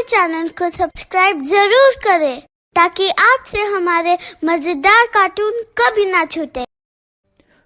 Channel को subscribe जरूर करें ताकि आपसे हमारे मजेदार कार्टून कभी ना छूटे।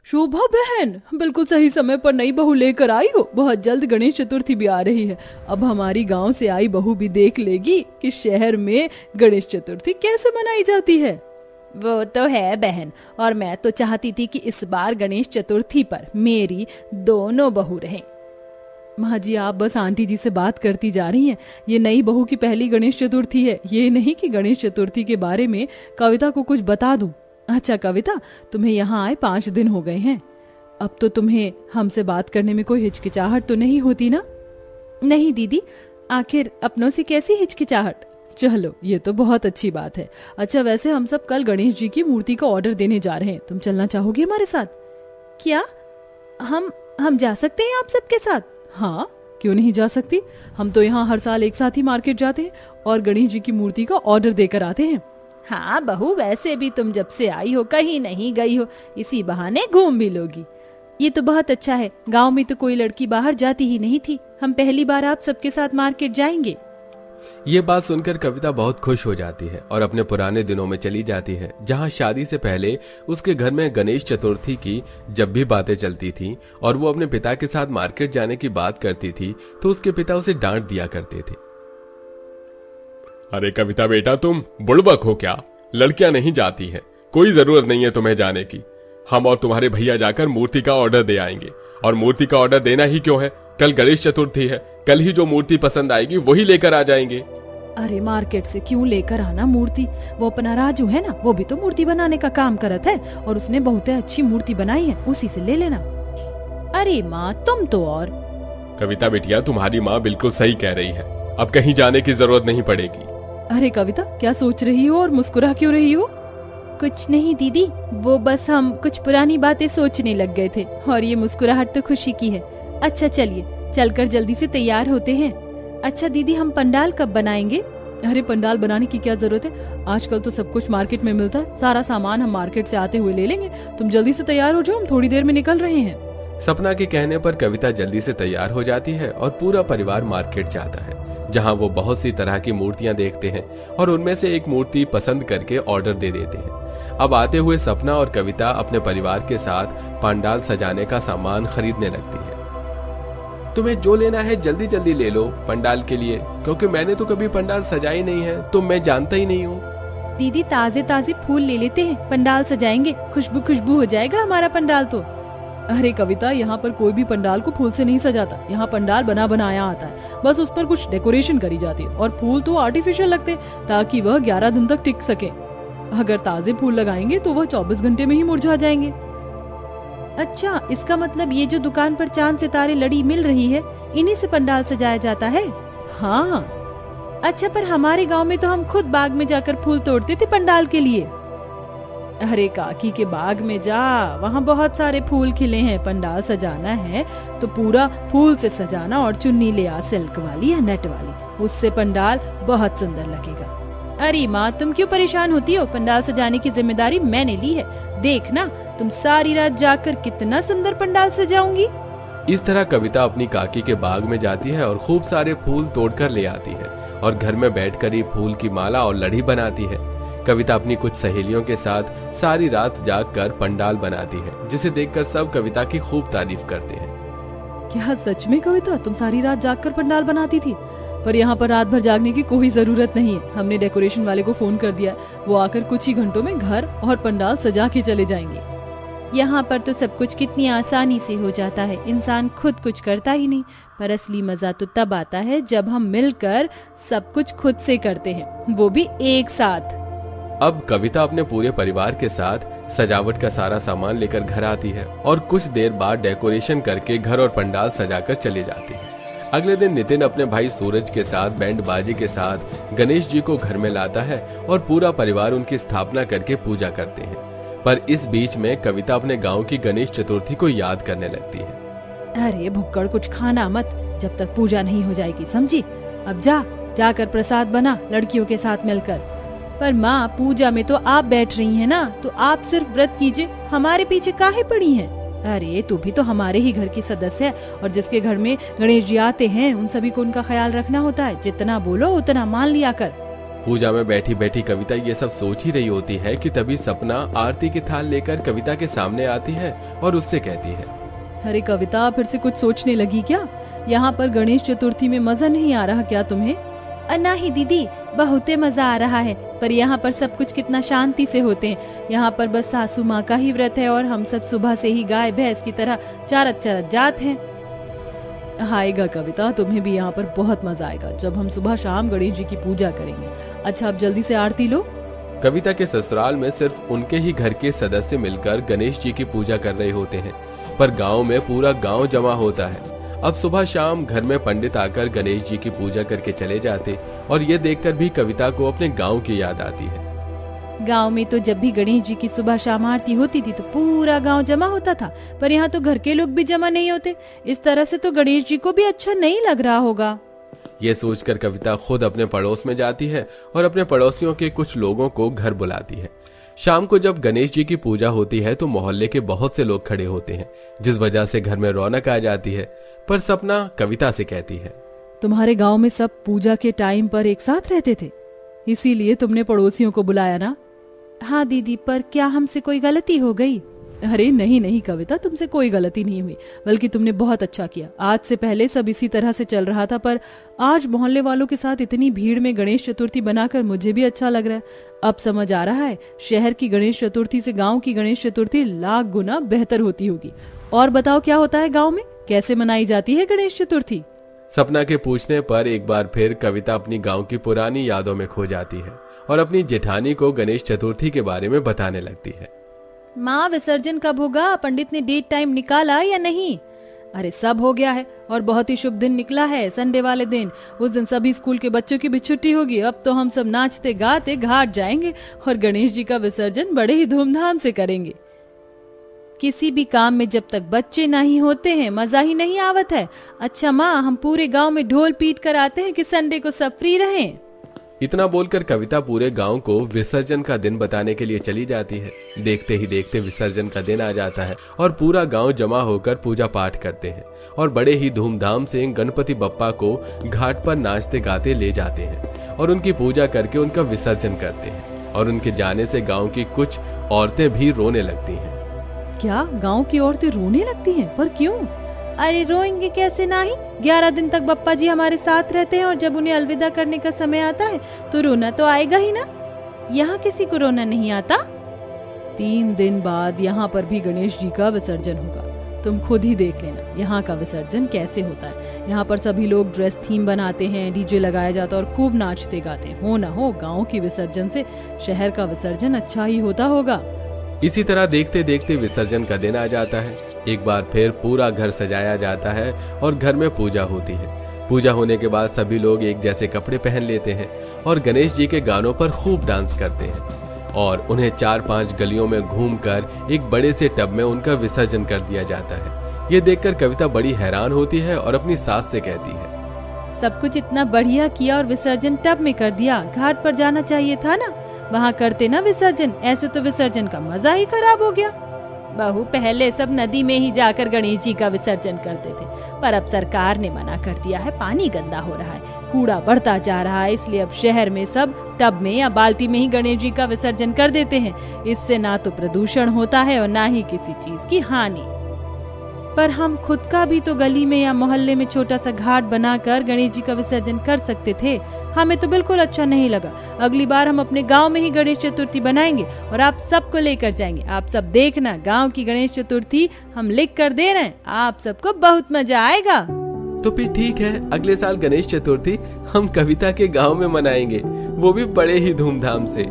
शोभा बहन, बिल्कुल सही समय पर नई बहू लेकर आई हो। बहुत जल्द गणेश चतुर्थी भी आ रही है। अब हमारी गांव से आई बहू भी देख लेगी कि शहर में गणेश चतुर्थी कैसे मनाई जाती है। वो तो है बहन, और मैं तो चाहती थी कि इस बार गणेश चतुर्थी पर मेरी दोनों बहू रहें। माँ जी, आप बस आंटी जी से बात करती जा रही हैं। ये नई बहू की पहली गणेश चतुर्थी है, ये नहीं कि गणेश चतुर्थी के बारे में कविता को कुछ बता दूं। अच्छा कविता, तुम्हें यहाँ आए 5 दिन हो गए हैं। अब तो तुम्हें हमसे बात करने में कोई हिचकिचाहट तो नहीं होती ना? नहीं दीदी, आखिर अपनों से कैसी हिचकिचाहट। चलो, ये तो बहुत अच्छी बात है। अच्छा, वैसे हम सब कल गणेश जी की मूर्ति का ऑर्डर देने जा रहे हैं। तुम चलना चाहोगी हमारे साथ? क्या हम जा सकते हैं आप सबके साथ? हाँ, क्यों नहीं जा सकती। हम तो यहाँ हर साल एक साथ ही मार्केट जाते हैं और गणेश जी की मूर्ति का ऑर्डर देकर आते हैं। हाँ बहू, वैसे भी तुम जब से आई हो कहीं नहीं गई हो, इसी बहाने घूम भी लोगी। ये तो बहुत अच्छा है। गांव में तो कोई लड़की बाहर जाती ही नहीं थी। हम पहली बार आप सबके साथ मार्केट जाएंगे। ये बात सुनकर कविता बहुत खुश हो जाती है और अपने पुराने दिनों में चली जाती है, जहाँ शादी से पहले उसके घर में गणेश चतुर्थी की जब भी बातें चलती थी और वो अपने पिता के साथ मार्केट जाने की बात करती थी तो उसके पिता उसे डांट दिया करते थे। अरे कविता बेटा, तुम बुड़बक हो क्या? लड़कियां नहीं जाती हैं, कोई जरूरत नहीं है तुम्हें जाने की। हम और तुम्हारे भैया जाकर मूर्ति का ऑर्डर दे आएंगे। और मूर्ति का ऑर्डर देना ही क्यों है, कल गणेश चतुर्थी है, कल ही जो मूर्ति पसंद आएगी वही लेकर आ जाएंगे। अरे मार्केट से क्यों लेकर आना मूर्ति? वो अपना राजू है ना, वो भी तो मूर्ति बनाने का काम करत है और उसने बहुत अच्छी मूर्ति बनाई है, उसी से ले लेना। अरे माँ, तुम तो और। कविता बेटिया, तुम्हारी माँ बिल्कुल सही कह रही है, अब कहीं जाने की जरूरत नहीं पड़ेगी। अरे कविता, क्या सोच रही हो और मुस्कुरा क्यों रही हो? कुछ नहीं दीदी, वो बस हम कुछ पुरानी बातें सोचने लग गए थे और ये मुस्कुराहट तो खुशी की है। अच्छा चलिए, चलकर जल्दी से तैयार होते हैं। अच्छा दीदी, हम पंडाल कब बनाएंगे? अरे पंडाल बनाने की क्या जरूरत है, आजकल तो सब कुछ मार्केट में मिलता है। सारा सामान हम मार्केट से आते हुए ले लेंगे। तुम जल्दी से तैयार हो जाओ, हम थोड़ी देर में निकल रहे हैं। सपना के कहने पर कविता जल्दी से तैयार हो जाती है और पूरा परिवार मार्केट जाता है, जहां वो बहुत सी तरह की मूर्तियां देखते हैं और उनमें से एक मूर्ति पसंद करके ऑर्डर दे देते हैं। अब आते हुए सपना और कविता अपने परिवार के साथ पंडाल सजाने का सामान खरीदने लगती है। तुम्हें जो लेना है जल्दी जल्दी ले लो पंडाल के लिए, क्योंकि मैंने तो कभी पंडाल सजाई नहीं है तो मैं जानता ही नहीं हूँ। दीदी, ताजे ताजे फूल ले लेते हैं, पंडाल सजाएंगे, खुशबू खुशबू हो जाएगा हमारा पंडाल तो। अरे कविता, यहाँ पर कोई भी पंडाल को फूल से नहीं सजाता। यहाँ पंडाल बना बनाया आता है, बस उस पर कुछ डेकोरेशन करी जाती है और फूल तो आर्टिफिशियल लगते ताकि वह 11 दिन तक टिक सके। अगर ताजे फूल लगाएंगे तो वह 24 घंटे में ही मुरझा जाएंगे। अच्छा, इसका मतलब ये जो दुकान पर चांद सितारे लड़ी मिल रही है, इन्हीं से पंडाल सजाया जाता है? हाँ। अच्छा, पर हमारे गांव में तो हम खुद बाग में जाकर फूल तोड़ते थे पंडाल के लिए। अरे काकी के बाग में जा, वहाँ बहुत सारे फूल खिले हैं। पंडाल सजाना है तो पूरा फूल से सजाना और चुन्नी ले आ, सिल्क वाली या नेट वाली, उससे पंडाल बहुत सुंदर लगेगा। अरे माँ, तुम क्यों परेशान होती हो? पंडाल सजाने की जिम्मेदारी मैंने ली है। देखना, तुम सारी रात जाकर कितना सुंदर पंडाल सजाऊंगी। इस तरह कविता अपनी काकी के बाग में जाती है और खूब सारे फूल तोड़कर ले आती है और घर में बैठकर ही फूल की माला और लड़ी बनाती है। कविता अपनी कुछ सहेलियों के साथ सारी रात जागकर पंडाल बनाती है, जिसे देखकर सब कविता की खूब तारीफ करते हैं। क्या सच में कविता, तुम सारी रात जागकर पंडाल बनाती थी? पर यहाँ पर रात भर जागने की कोई जरूरत नहीं है। हमने डेकोरेशन वाले को फोन कर दिया, वो आकर कुछ ही घंटों में घर और पंडाल सजा के चले जाएंगे। यहाँ पर तो सब कुछ कितनी आसानी से हो जाता है, इंसान खुद कुछ करता ही नहीं। पर असली मजा तो तब आता है जब हम मिलकर सब कुछ खुद से करते हैं, वो भी एक साथ। अब कविता अपने पूरे परिवार के साथ सजावट का सारा सामान लेकर घर आती है और कुछ देर बाद डेकोरेशन करके घर और पंडाल सजाकर चले जाती है। अगले दिन नितिन अपने भाई सूरज के साथ बैंड बाजी के साथ गणेश जी को घर में लाता है और पूरा परिवार उनकी स्थापना करके पूजा करते हैं। पर इस बीच में कविता अपने गांव की गणेश चतुर्थी को याद करने लगती है। अरे भुक्कड़, कुछ खाना मत जब तक पूजा नहीं हो जाएगी, समझी? अब जाकर प्रसाद बना लड़कियों के साथ मिलकर। पर माँ, पूजा में तो आप बैठ रही हैं ना, तो आप सिर्फ व्रत कीजिए, हमारे पीछे काहे पड़ी हैं? अरे तू भी तो हमारे ही घर की सदस्य है, और जिसके घर में गणेश जी आते हैं उन सभी को उनका ख्याल रखना होता है। जितना बोलो उतना मान लिया कर। पूजा में बैठी बैठी कविता ये सब सोच ही रही होती है कि तभी सपना आरती की थाल लेकर कविता के सामने आती है और उससे कहती है, अरे कविता, फिर से कुछ सोचने लगी क्या? यहाँ पर गणेश चतुर्थी में मजा नहीं आ रहा क्या तुम्हें? नहीं दीदी, बहुत मजा आ रहा है, पर यहाँ पर सब कुछ कितना शांति से होते हैं। यहाँ पर बस सासू माँ का ही व्रत है और हम सब सुबह से ही गाय भैंस की तरह चरत चरत जात हैं। आएगा कविता, तुम्हें भी यहाँ पर बहुत मजा आएगा जब हम सुबह शाम गणेश जी की पूजा करेंगे। अच्छा, अब जल्दी से आरती लो। कविता के ससुराल में सिर्फ उनके ही घर के सदस्य मिलकर गणेश जी की पूजा कर रहे होते हैं, पर गांव में पूरा गांव जमा होता है। अब सुबह शाम घर में पंडित आकर गणेश जी की पूजा करके चले जाते और ये देखकर भी कविता को अपने गांव की याद आती है। गांव में तो जब भी गणेश जी की सुबह शाम आरती होती थी तो पूरा गांव जमा होता था, पर यहाँ तो घर के लोग भी जमा नहीं होते। इस तरह से तो गणेश जी को भी अच्छा नहीं लग रहा होगा। ये सोचकर कविता खुद अपने पड़ोस में जाती है और अपने पड़ोसियों के कुछ लोगों को घर बुलाती है। शाम को जब गणेश जी की पूजा होती है तो मोहल्ले के बहुत से लोग खड़े होते हैं, जिस वजह से घर में रौनक आ जाती है। पर सपना कविता से कहती है, तुम्हारे गांव में सब पूजा के टाइम पर एक साथ रहते थे, इसीलिए तुमने पड़ोसियों को बुलाया ना? हाँ दीदी, पर क्या हमसे कोई गलती हो गई? अरे नहीं नहीं कविता, तुमसे कोई गलती नहीं हुई, बल्कि तुमने बहुत अच्छा किया। आज से पहले सब इसी तरह से चल रहा था, पर आज मोहल्ले वालों के साथ इतनी भीड़ में गणेश चतुर्थी बनाकर मुझे भी अच्छा लग रहा है। अब समझ आ रहा है, शहर की गणेश चतुर्थी से गांव की गणेश चतुर्थी लाख गुना बेहतर होती होगी। और बताओ, क्या होता है गांव में, कैसे मनाई जाती है गणेश चतुर्थी? सपना के पूछने पर एक बार फिर कविता अपनी गांव की पुरानी यादों में खो जाती है और अपनी जेठानी को गणेश चतुर्थी के बारे में बताने लगती है। माँ, विसर्जन कब होगा? पंडित ने डेट टाइम निकाला या नहीं? अरे सब हो गया है, और बहुत ही शुभ दिन निकला है, संडे वाले दिन। उस दिन सभी स्कूल के बच्चों की भी छुट्टी होगी। अब तो हम सब नाचते गाते घाट जाएंगे और गणेश जी का विसर्जन बड़े ही धूमधाम से करेंगे। किसी भी काम में जब तक बच्चे नहीं होते हैं मजा ही नहीं आवत है। अच्छा माँ, हम पूरे गांव में ढोल पीट कर आते हैं कि संडे को सब फ्री रहें। इतना बोलकर कविता पूरे गांव को विसर्जन का दिन बताने के लिए चली जाती है। देखते ही देखते विसर्जन का दिन आ जाता है और पूरा गांव जमा होकर पूजा पाठ करते हैं और बड़े ही धूमधाम से गणपति बप्पा को घाट पर नाचते गाते ले जाते हैं और उनकी पूजा करके उनका विसर्जन करते हैं। और उनके जाने से गांव की कुछ औरतें भी रोने लगती हैं। क्या गांव की औरतें रोने लगती हैं? पर क्यों? अरे रोएंगे कैसे नहीं, 11 दिन तक बप्पा जी हमारे साथ रहते हैं और जब उन्हें अलविदा करने का समय आता है तो रोना तो आएगा ही ना। यहाँ किसी को रोना नहीं आता। 3 दिन बाद यहाँ पर भी गणेश जी का विसर्जन होगा। तुम खुद ही देख लेना यहाँ का विसर्जन कैसे होता है। यहाँ पर सभी लोग ड्रेस थीम बनाते हैं, डीजे लगाया जाता है और खूब नाचते गाते हैं। हो ना हो, गाँव की विसर्जन से शहर का विसर्जन अच्छा ही होता होगा। इसी तरह देखते देखते विसर्जन का दिन आ जाता है। एक बार फिर पूरा घर सजाया जाता है और घर में पूजा होती है। पूजा होने के बाद सभी लोग एक जैसे कपड़े पहन लेते हैं और गणेश जी के गानों पर खूब डांस करते हैं और उन्हें 4-5 गलियों में घूमकर एक बड़े से टब में उनका विसर्जन कर दिया जाता है। ये देखकर कविता बड़ी हैरान होती है और अपनी सास से कहती है, सब कुछ इतना बढ़िया किया और विसर्जन टब में कर दिया। घाट पर जाना चाहिए था ना, वहाँ करते ना विसर्जन। ऐसे तो विसर्जन का मजा ही खराब हो गया। बहू, पहले सब नदी में ही जाकर गणेश जी का विसर्जन करते थे, पर अब सरकार ने मना कर दिया है। पानी गंदा हो रहा है, कूड़ा बढ़ता जा रहा है, इसलिए अब शहर में सब टब में या बाल्टी में ही गणेश जी का विसर्जन कर देते हैं। इससे ना तो प्रदूषण होता है और ना ही किसी चीज की हानि। पर हम खुद का भी तो गली में या मोहल्ले में छोटा सा घाट बनाकर गणेश जी का विसर्जन कर सकते थे। हमें तो बिल्कुल अच्छा नहीं लगा। अगली बार हम अपने गांव में ही गणेश चतुर्थी बनाएंगे और आप सबको लेकर जाएंगे। आप सब देखना, गांव की गणेश चतुर्थी हम लिख कर दे रहे हैं, आप सबको बहुत मजा आएगा। तो फिर ठीक है, अगले साल गणेश चतुर्थी हम कविता के गांव में मनाएंगे, वो भी बड़े ही धूमधाम से।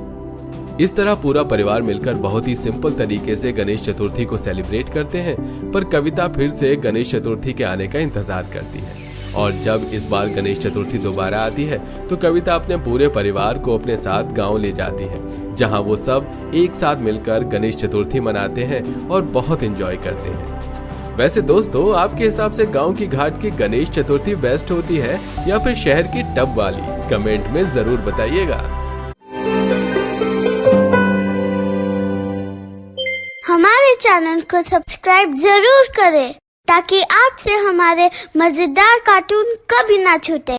इस तरह पूरा परिवार मिलकर बहुत ही सिंपल तरीके से गणेश चतुर्थी को सेलिब्रेट करते हैं। पर कविता फिर से गणेश चतुर्थी के आने का इंतजार करती है और जब इस बार गणेश चतुर्थी दोबारा आती है तो कविता अपने पूरे परिवार को अपने साथ गांव ले जाती है, जहां वो सब एक साथ मिलकर गणेश चतुर्थी मनाते हैं और बहुत एंजॉय करते हैं। वैसे दोस्तों, आपके हिसाब से गांव की घाट की गणेश चतुर्थी बेस्ट होती है या फिर शहर की टब वाली? कमेंट में जरूर बताइएगा। हमारे चैनल को सब्सक्राइब जरूर करें ताकि आपसे हमारे मजेदार कार्टून कभी ना छूटे।